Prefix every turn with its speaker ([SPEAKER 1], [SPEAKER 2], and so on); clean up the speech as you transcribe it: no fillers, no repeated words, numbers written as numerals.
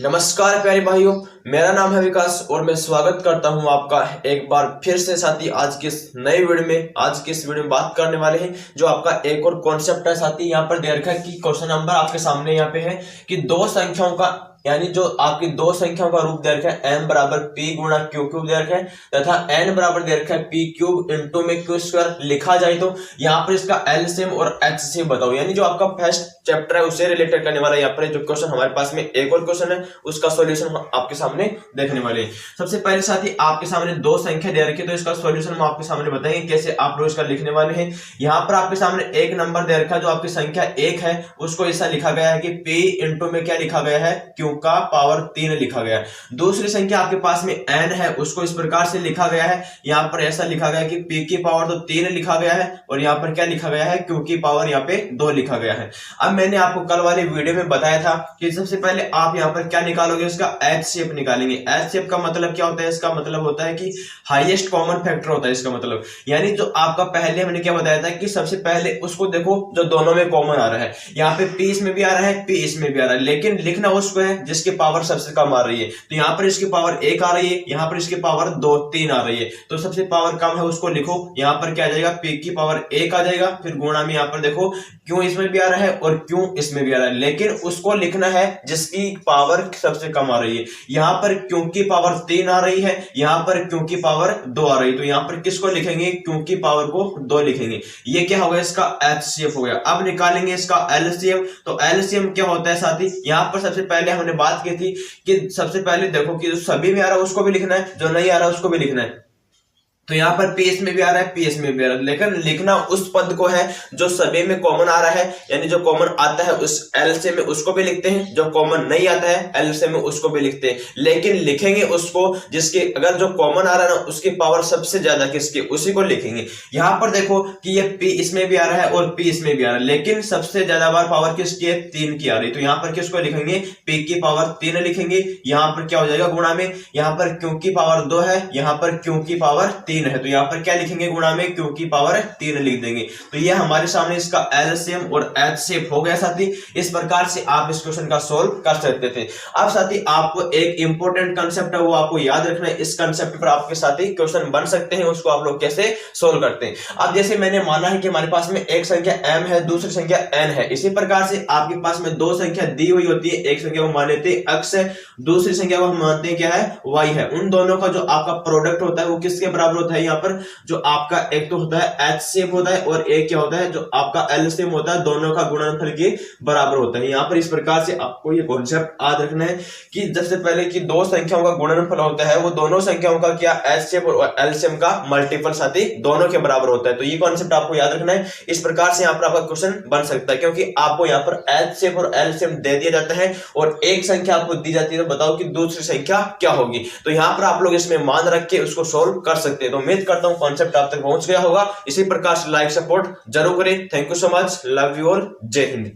[SPEAKER 1] नमस्कार प्यारे भाइयों, मेरा नाम है विकास और मैं स्वागत करता हूं आपका एक बार फिर से साथी आज के इस नए वीडियो में। आज के इस वीडियो में बात करने वाले हैं जो आपका एक और कॉन्सेप्ट है साथी। यहाँ पर दे रखा है कि क्वेश्चन नंबर आपके सामने यहाँ पे है कि दो संख्याओं का यानी जो आपकी दो संख्याओं का रूप दे रखा है m बराबर p गुणा क्यू क्यूब दे रखा है तथा n बराबर दे रखा है p क्यूब इंटू में क्यू स्क्वायर लिखा जाए तो यहाँ पर इसका एलसीएम और एचसीएम बताओ। यानी जो आपका फर्स्ट चैप्टर है उससे रिलेटेड करने वाला है। यहाँ पर जो क्वेश्चन हमारे पास में एक और क्वेश्चन है उसका सॉल्यूशन आपके सामने देखने वाले हैं। सबसे पहले साथी आपके सामने दो संख्या दे रखी है तो इसका सॉल्यूशन हम आपके सामने बताएंगे कैसे आप लोग इसका लिखने वाले हैं। यहाँ पर आपके सामने एक नंबर दे रखा है जो आपकी संख्या एक है, उसको ऐसा लिखा गया है कि p इंटू में क्या लिखा गया है, क्यू का पावर 3 लिखा गया है। दूसरी संख्या आपके पास में n है, उसको इस प्रकार से लिखा गया है, यहाँ पर ऐसा लिखा गया है कि p की पावर तो 3 लिखा गया है और यहाँ पर क्या लिखा गया है, q की पावर यहाँ पे 2 लिखा गया है। अब मैंने आपको कल वाले वीडियो में बताया था कि सबसे पहले आप यहाँ पर क्या निकालोगे, उसका एचसीएफ निकालेंगे। एचसीएफ का मतलब क्या होता है, इसका मतलब होता है कि हाईएस्ट कॉमन फैक्टर होता है इसका मतलब। यानी जो आपका पहले मैंने क्या बताया था कि सबसे पहले उसको देखो जो दोनों में कॉमन आ रहा है। यहाँ पे p इसमें भी आ रहा है, p इसमें भी आ रहा है, लेकिन लिखना उसको है जिसकी पावर सबसे कम आ रही है। तो यहाँ पर इसकी पावर 1 आ रही है, यहाँ पर इसकी पावर 2 3 आ रही है, तो सबसे पावर कम है उसको लिखो। यहाँ पर क्या आ जाएगा, p की पावर 1 आ जाएगा, फिर गुणा में यहाँ पर देखो क्यों इसमें भी आ रहा है और क्यों इसमें भी आ रहा है, लेकिन उसको लिखना है जिसकी पावर सबसे कम आ रही है। यहाँ पर क्यों की पावर 3 आ रही है, यहाँ पर क्यों की पावर 2 आ रही है, तो यहाँ पर किसको लिखेंगे, क्यों की पावर को 2 लिखेंगे। ये क्या होगा, इसका एचसीएफ हो गया। अब निकालेंगे इसका एलसीएम। तो एलसीएम क्या होता है साथी, यहाँ पर सबसे पहले हमने बात की थी कि सबसे पहले देखो कि जो सभी में आ रहा है उसको भी लिखना है, जो नहीं आ रहा है उसको भी लिखना है। तो यहाँ पर p इसमें भी आ रहा है, p इसमें भी आ रहा है, लेकिन लिखना उस पद को है जो सभी में कॉमन आ रहा है। यानी जो कॉमन आता है उस एलसीएम में उसको भी लिखते हैं, जो कॉमन नहीं आता है एलसीएम में उसको भी लिखते हैं, लेकिन लिखेंगे उसको जिसके अगर जो कॉमन आ रहा है ना उसकी पावर सबसे ज्यादा किसकी, उसी को लिखेंगे। यहाँ पर देखो कि ये p इसमें भी आ रहा है और p इसमें भी आ रहा है, लेकिन सबसे ज्यादा बार पावर किसकी है, 3 की आ रही है। तो यहाँ पर किसको लिखेंगे, p की पावर 3 लिखेंगे। यहाँ पर क्या हो जाएगा गुणा में, यहाँ पर q की पावर 2 है, यहाँ पर q की पावर 3 है, तो यहाँ पर क्या लिखेंगे गुणा में q की पावर 3 लिख देंगे। तो ये हमारे सामने इसका एलसीएम और एचसीएफ हो गया साथी। इस प्रकार से आप इस क्वेश्चन का सोल्व कर सकते थे। अब साथी आपको एक इंपॉर्टेंट कंसेप्ट है वो आपको याद रखना है। इस कंसेप्ट पर आपके साथी क्वेश्चन बन सकते हैं, उसको आप लोग कैसे सोल्व करते हैं। अब जैसे मैंने माना है कि हमारे पास में एक संख्या m है, दूसरी संख्या n है, इसी प्रकार से आपके पास में दो संख्या दी हुई होती है। एक संख्या को मान लेते हैं x है, दूसरी संख्या को हम मानते हैं क्या है, y है। उन दोनों का जो आपका प्रोडक्ट होता है वो किसके बराबर होता है, यहाँ पर जो आपका एक तो होता है एचसीएफ होता है और एक क्या होता है जो आपका एलसीएम होता है, दोनों का गुणनफल के बराबर होता है। यहाँ पर इस प्रकार से आपको ये कॉन्सेप्ट याद रखना है कि सबसे पहले कि दो संख्याओं का गुणनफल होता है वो दोनों संख्याओं का क्या एचसीएफ और एलसीएम का मल्टीपल साथी दोनों के बराबर होता है। तो ये कॉन्सेप्ट आपको याद रखना है। इस प्रकार से यहाँ पर आपका क्वेश्चन बन सकता है क्योंकि आपको यहाँ पर एचसीएफ और एलसीएम दे दिया जाता है और एक संख्या आपको दी जाती है, तो बताओ कि दूसरी संख्या क्या होगी। तो यहाँ पर आप लोग इसमें मान रख के उसको सोल्व कर सकते हैं। तो उम्मीद करता हूँ कॉन्सेप्ट आप तक पहुंच गया होगा। इसी प्रकार से लाइक सपोर्ट जरूर करें। Thank you so much, love you all, जय हिंद।